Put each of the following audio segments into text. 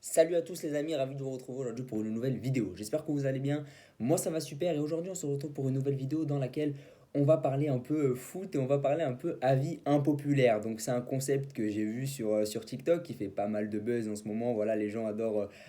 Salut à tous les amis, ravi de vous retrouver aujourd'hui pour une nouvelle vidéo. J'espère que vous allez bien. Moi ça va super et aujourd'hui on se retrouve pour une nouvelle vidéo dans laquelle on va parler un peu foot et on va parler un peu avis impopulaire. Donc c'est un concept que j'ai vu sur TikTok qui fait pas mal de buzz en ce moment. Voilà, les gens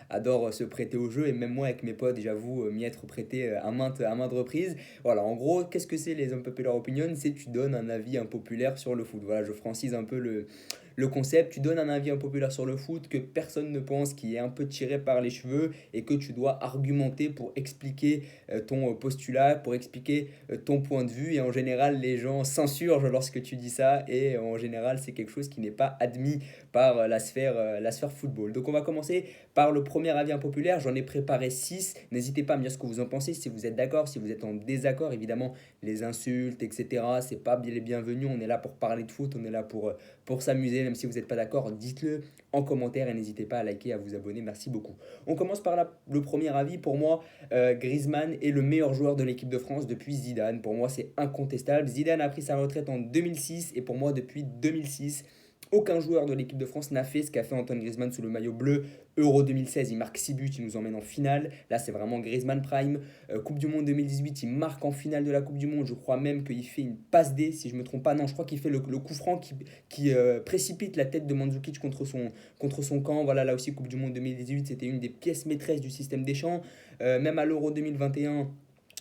adorent se prêter au jeu et même moi avec mes potes, j'avoue m'y être prêté à maintes reprises. Voilà, en gros, qu'est-ce que c'est les unpopular opinions? C'est tu donnes un avis impopulaire sur le foot. Voilà, je francise un peu le concept, tu donnes un avis impopulaire sur le foot que personne ne pense, qui est un peu tiré par les cheveux et que tu dois argumenter pour expliquer ton postulat, pour expliquer ton point de vue. Et en général, les gens s'insurgent lorsque tu dis ça et en général, c'est quelque chose qui n'est pas admis par la sphère football. Donc on va commencer par le premier avis impopulaire. J'en ai préparé 6. N'hésitez pas à me dire ce que vous en pensez, si vous êtes d'accord, si vous êtes en désaccord. Évidemment, les insultes, etc., c'est pas bien les bienvenus. On est là pour parler de foot, on est là pour s'amuser, même si vous n'êtes pas d'accord, dites-le en commentaire et n'hésitez pas à liker, à vous abonner, merci beaucoup. On commence par le premier avis. Pour moi, Griezmann est le meilleur joueur de l'équipe de France depuis Zidane. Pour moi, c'est incontestable. Zidane a pris sa retraite en 2006 et pour moi, depuis 2006, aucun joueur de l'équipe de France n'a fait ce qu'a fait Antoine Griezmann sous le maillot bleu. Euro 2016, il marque 6 buts, il nous emmène en finale. Là, c'est vraiment Griezmann Prime. Coupe du Monde 2018, il marque en finale de la Coupe du Monde. Je crois même qu'il fait une passe D, si je ne me trompe pas. Non, je crois qu'il fait le coup franc qui précipite la tête de Mandzukic contre son camp. Voilà, là aussi, Coupe du Monde 2018, c'était une des pièces maîtresses du système Deschamps. Même à l'Euro 2021,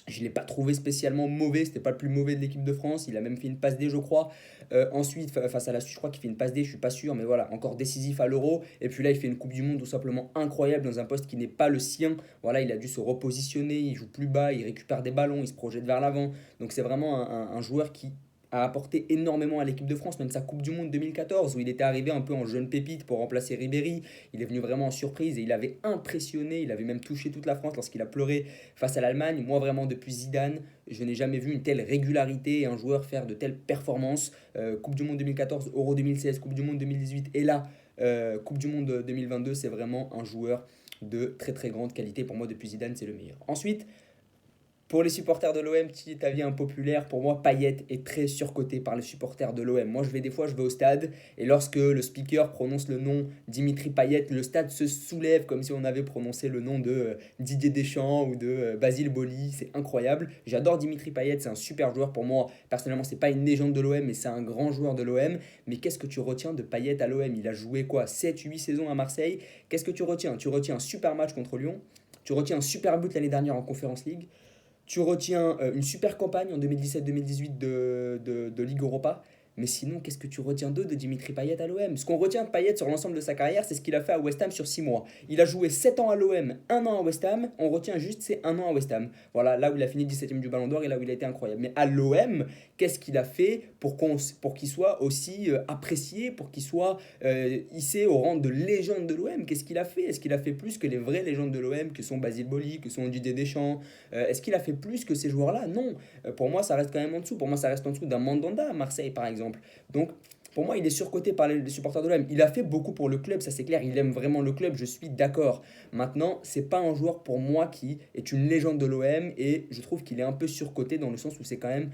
je ne l'ai pas trouvé spécialement mauvais, c'était pas le plus mauvais de l'équipe de France, il a même fait une passe D je crois. Ensuite, face à la Suisse, je crois qu'il fait une passe D, je suis pas sûr, mais voilà, encore décisif à l'Euro. Et puis là, il fait une Coupe du Monde tout simplement incroyable dans un poste qui n'est pas le sien. Voilà, il a dû se repositionner, il joue plus bas, il récupère des ballons, il se projette vers l'avant. Donc c'est vraiment un joueur qui a apporté énormément à l'équipe de France, même sa Coupe du Monde 2014, où il était arrivé un peu en jeune pépite pour remplacer Ribéry. Il est venu vraiment en surprise et il avait impressionné, il avait même touché toute la France lorsqu'il a pleuré face à l'Allemagne. Moi, vraiment, depuis Zidane, je n'ai jamais vu une telle régularité et un joueur faire de telles performances. Coupe du Monde 2014, Euro 2016, Coupe du Monde 2018 et là, Coupe du Monde 2022, c'est vraiment un joueur de très très grande qualité. Pour moi, depuis Zidane, c'est le meilleur. Ensuite, pour les supporters de l'OM, petit avis impopulaire, pour moi, Payet est très surcoté par les supporters de l'OM. Moi, des fois, je vais au stade et lorsque le speaker prononce le nom Dimitri Payet, le stade se soulève comme si on avait prononcé le nom de Didier Deschamps ou de Basile Boli. C'est incroyable. J'adore Dimitri Payet, c'est un super joueur pour moi. Personnellement, c'est pas une légende de l'OM, mais c'est un grand joueur de l'OM. Mais qu'est-ce que tu retiens de Payet à l'OM? Il a joué quoi, 7, 8 saisons à Marseille. Qu'est-ce que tu retiens? Tu retiens un super match contre Lyon. Tu retiens un super but l'année dernière en Conference League. Tu retiens une super campagne en 2017-2018 de Ligue Europa. Mais sinon, qu'est-ce que tu retiens d'eux de Dimitri Payet à l'OM? Ce qu'on retient de Payet sur l'ensemble de sa carrière, c'est ce qu'il a fait à West Ham sur 6 mois. Il a joué 7 ans à l'OM, 1 an à West Ham. On retient juste ces 1 an à West Ham. Voilà, là où il a fini 17ème du Ballon d'Or et là où il a été incroyable. Mais à l'OM, qu'est-ce qu'il a fait pour qu'il soit aussi apprécié, pour qu'il soit hissé au rang de légende de l'OM? Qu'est-ce qu'il a fait? Est-ce qu'il a fait plus que les vraies légendes de l'OM, que sont Basile Boli, que sont Didier Deschamps? Est-ce qu'il a fait plus que ces joueurs-là? Non. Pour moi, ça reste quand même en dessous. Pour moi, ça reste en dessous d'un Mandanda à Marseille, par exemple. Donc, pour moi, il est surcoté par les supporters de l'OM. Il a fait beaucoup pour le club, ça c'est clair. Il aime vraiment le club, je suis d'accord. Maintenant, c'est pas un joueur pour moi qui est une légende de l'OM et je trouve qu'il est un peu surcoté dans le sens où c'est quand même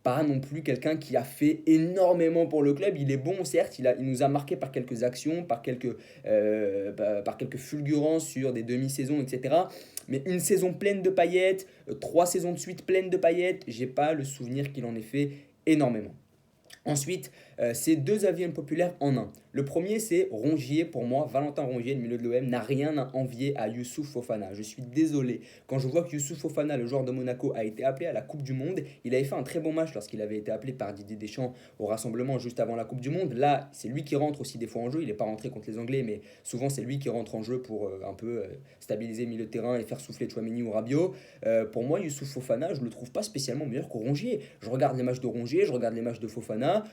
pas non plus quelqu'un qui a fait énormément pour le club. Il est bon, certes, il nous a marqué par quelques actions, par quelques fulgurances sur des demi-saisons, etc. Mais une saison pleine de paillettes, 3 saisons de suite pleines de paillettes, j'ai pas le souvenir qu'il en ait fait énormément. Ensuite, c'est deux avis impopulaires en un. Le premier, c'est Rongier. Pour moi, Valentin Rongier, le milieu de l'OM, n'a rien à envier à Youssouf Fofana. Je suis désolé. Quand je vois que Youssouf Fofana, le joueur de Monaco, a été appelé à la Coupe du Monde, il avait fait un très bon match lorsqu'il avait été appelé par Didier Deschamps au rassemblement juste avant la Coupe du Monde. Là, c'est lui qui rentre aussi des fois en jeu. Il n'est pas rentré contre les Anglais, mais souvent c'est lui qui rentre en jeu pour un peu stabiliser le milieu de terrain et faire souffler Chouameni ou Rabiot. Pour moi, Youssouf Fofana, je le trouve pas spécialement meilleur que Rongier. Je regarde les matchs de Rongier, je regarde les matchs de Fofana.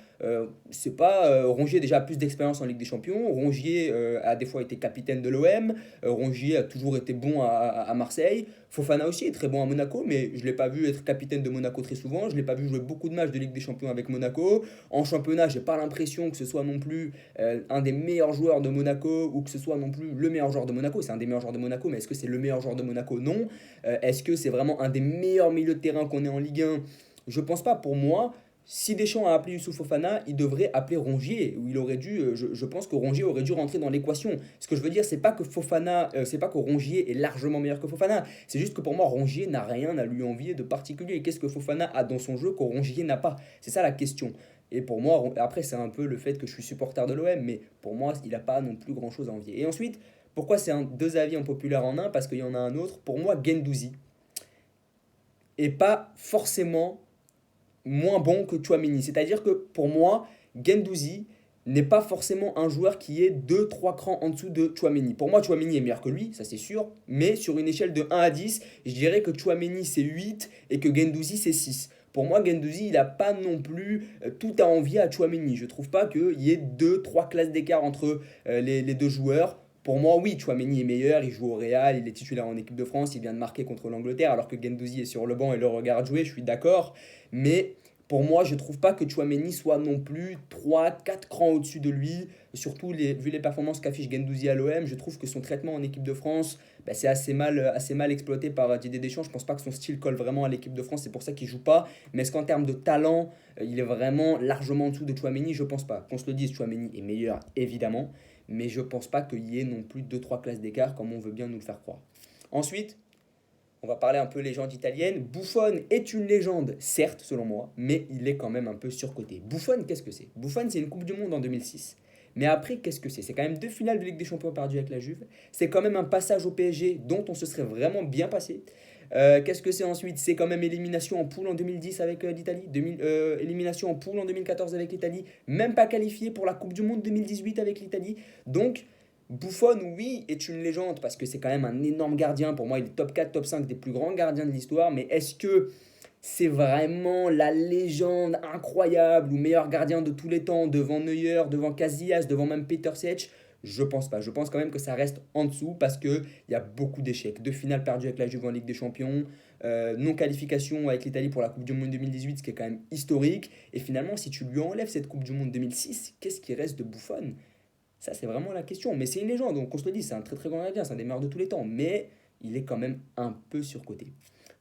C'est pas Rongier déjà a plus d'expérience en Ligue des Champions. Rongier a des fois été capitaine de l'OM. Rongier a toujours été bon à Marseille. Fofana aussi est très bon à Monaco, mais je l'ai pas vu être capitaine de Monaco très souvent. Je l'ai pas vu jouer beaucoup de matchs de Ligue des Champions avec Monaco. En championnat, j'ai pas l'impression que ce soit non plus un des meilleurs joueurs de Monaco ou que ce soit non plus le meilleur joueur de Monaco. C'est un des meilleurs joueurs de Monaco, mais est-ce que c'est le meilleur joueur de Monaco? Non. Est-ce que c'est vraiment un des meilleurs milieux de terrain qu'on ait en Ligue 1? Je pense pas. Pour moi, si Deschamps a appelé Youssouf Fofana, il devrait appeler Rongier, ou il aurait dû, je pense que Rongier aurait dû rentrer dans l'équation. Ce que je veux dire, c'est pas que Rongier est largement meilleur que Fofana, c'est juste que pour moi, Rongier n'a rien à lui envier de particulier. Qu'est-ce que Fofana a dans son jeu que Rongier n'a pas? C'est ça la question. Et pour moi, après, c'est un peu le fait que je suis supporter de l'OM, mais pour moi, il n'a pas non plus grand-chose à envier. Et ensuite, pourquoi c'est deux avis impopulaires en un? Parce qu'il y en a un autre. Pour moi, Guendouzi est pas forcément moins bon que Chouameni. C'est-à-dire que pour moi, Guendouzi n'est pas forcément un joueur qui est deux trois crans en dessous de Chouameni. Pour moi, Chouameni est meilleur que lui, ça c'est sûr, mais sur une échelle de 1 à 10, je dirais que Chouameni c'est 8 et que Guendouzi c'est 6. Pour moi, Guendouzi, il n'a pas non plus tout à envier à Chouameni. Je ne trouve pas qu'il y ait deux trois classes d'écart entre les deux joueurs. Pour moi, oui, Chouameni est meilleur, il joue au Real, il est titulaire en équipe de France, il vient de marquer contre l'Angleterre, alors que Guendouzi est sur le banc et le regarde jouer, je suis d'accord. Mais pour moi, je ne trouve pas que Chouameni soit non plus trois quatre crans au-dessus de lui. Surtout, vu les performances qu'affiche Guendouzi à l'OM, je trouve que son traitement en équipe de France, bah, c'est assez mal exploité par Didier Deschamps. Je ne pense pas que son style colle vraiment à l'équipe de France, c'est pour ça qu'il ne joue pas. Mais est-ce qu'en termes de talent, il est vraiment largement en dessous de Chouameni? Je ne pense pas. Qu'on se le dise, Chouameni est meilleur, évidemment. Mais je ne pense pas qu'il y ait non plus deux trois classes d'écart comme on veut bien nous le faire croire. Ensuite, on va parler un peu légende italienne. Buffon est une légende, certes, selon moi, mais il est quand même un peu surcoté. Buffon, qu'est-ce que c'est? Buffon, c'est une Coupe du Monde en 2006. Mais après, qu'est-ce que c'est? C'est quand même deux finales de Ligue des Champions perdues avec la Juve. C'est quand même un passage au PSG dont on se serait vraiment bien passé. Qu'est-ce que c'est ensuite? C'est quand même élimination en poule en 2010 avec l'Italie, élimination en poule en 2014 avec l'Italie, même pas qualifié pour la Coupe du Monde 2018 avec l'Italie. Donc, Buffon, oui, est une légende parce que c'est quand même un énorme gardien. Pour moi, il est top 4, top 5 des plus grands gardiens de l'histoire. Mais est-ce que c'est vraiment la légende incroyable ou meilleur gardien de tous les temps devant Neuer, devant Casillas, devant même Peter Cech? Je pense pas. Je pense quand même que ça reste en dessous parce qu'il y a beaucoup d'échecs. Deux finales perdues avec la Juve en Ligue des Champions, non-qualification avec l'Italie pour la Coupe du Monde 2018, ce qui est quand même historique. Et finalement, si tu lui enlèves cette Coupe du Monde 2006, qu'est-ce qui reste de Buffon? Ça, c'est vraiment la question. Mais c'est une légende, donc on se le dit, c'est un très très grand gardien, c'est un des meilleurs de tous les temps. Mais il est quand même un peu surcoté.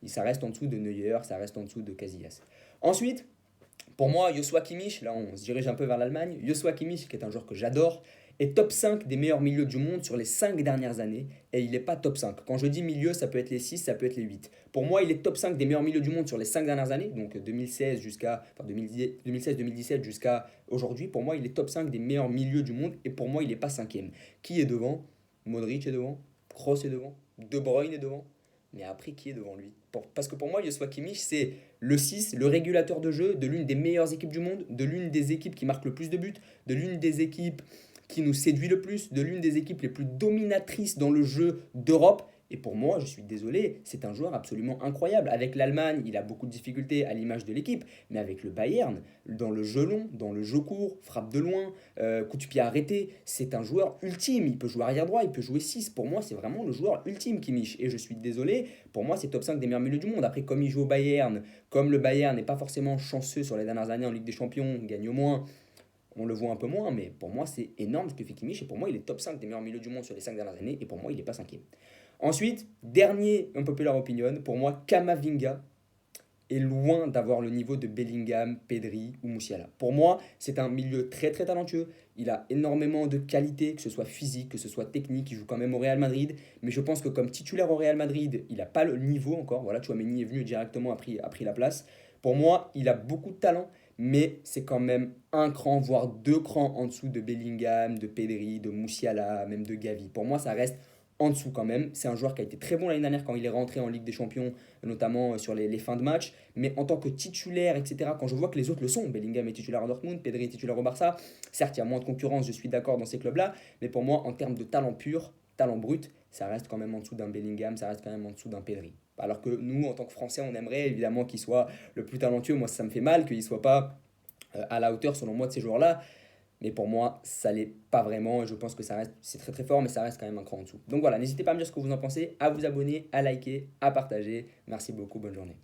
Ça reste en dessous de Neuer, ça reste en dessous de Casillas. Ensuite, pour moi, Joshua Kimmich, là on se dirige un peu vers l'Allemagne. Joshua Kimmich, qui est un joueur que j'adore, est top 5 des meilleurs milieux du monde sur les 5 dernières années. Et il n'est pas top 5. Quand je dis milieu, ça peut être les 6, ça peut être les 8. Pour moi, il est top 5 des meilleurs milieux du monde sur les 5 dernières années. Donc 2016 jusqu'à, enfin 2016-2017 jusqu'à aujourd'hui. Pour moi, il est top 5 des meilleurs milieux du monde. Et pour moi, il n'est pas cinquième. Qui est devant? Modric est devant. Kroos est devant. De Bruyne est devant. Mais après, qui est devant lui? Parce que pour moi, Joshua Kimmich, c'est le 6, le régulateur de jeu de l'une des meilleures équipes du monde, de l'une des équipes qui marque le plus de buts, de l'une des équipes qui nous séduit le plus, de l'une des équipes les plus dominatrices dans le jeu d'Europe. Et pour moi, je suis désolé, c'est un joueur absolument incroyable. Avec l'Allemagne, il a beaucoup de difficultés à l'image de l'équipe, mais avec le Bayern, dans le jeu long, dans le jeu court, frappe de loin, coup de pied arrêté, c'est un joueur ultime. Il peut jouer arrière droit, il peut jouer 6. Pour moi, c'est vraiment le joueur ultime, Kimmich. Et je suis désolé, pour moi, c'est top 5 des meilleurs milieux du monde. Après, comme il joue au Bayern, comme le Bayern n'est pas forcément chanceux sur les dernières années en Ligue des Champions, gagne au moins, on le voit un peu moins, mais pour moi, c'est énorme ce que fait Kimmich. Et pour moi, il est top 5 des meilleurs milieux du monde sur les 5 dernières années. Et pour moi, il n'est pas cinquième. Ensuite, dernier unpopular opinion, pour moi, Kamavinga est loin d'avoir le niveau de Bellingham, Pedri ou Musiala. Pour moi, c'est un milieu très très talentueux. Il a énormément de qualité, que ce soit physique, que ce soit technique. Il joue quand même au Real Madrid. Mais je pense que comme titulaire au Real Madrid, il n'a pas le niveau encore. Voilà, Tchouaméni est venu directement, a pris la place. Pour moi, il a beaucoup de talent, mais c'est quand même un cran, voire deux crans en dessous de Bellingham, de Pedri, de Musiala, même de Gavi. Pour moi, ça reste en dessous quand même. C'est un joueur qui a été très bon l'année dernière quand il est rentré en Ligue des Champions, notamment sur les fins de match. Mais en tant que titulaire, etc., quand je vois que les autres le sont, Bellingham est titulaire à Dortmund, Pedri est titulaire au Barça, certes, il y a moins de concurrence, je suis d'accord dans ces clubs-là, mais pour moi, en termes de talent pur, talent brut, ça reste quand même en dessous d'un Bellingham, ça reste quand même en dessous d'un Pedri. Alors que nous, en tant que Français, on aimerait évidemment qu'il soit le plus talentueux. Moi, ça me fait mal qu'il ne soit pas à la hauteur, selon moi, de ces joueurs-là. Mais pour moi, ça l'est pas vraiment. Et je pense que ça reste, c'est très très fort, mais ça reste quand même un cran en dessous. Donc voilà, n'hésitez pas à me dire ce que vous en pensez, à vous abonner, à liker, à partager. Merci beaucoup, bonne journée.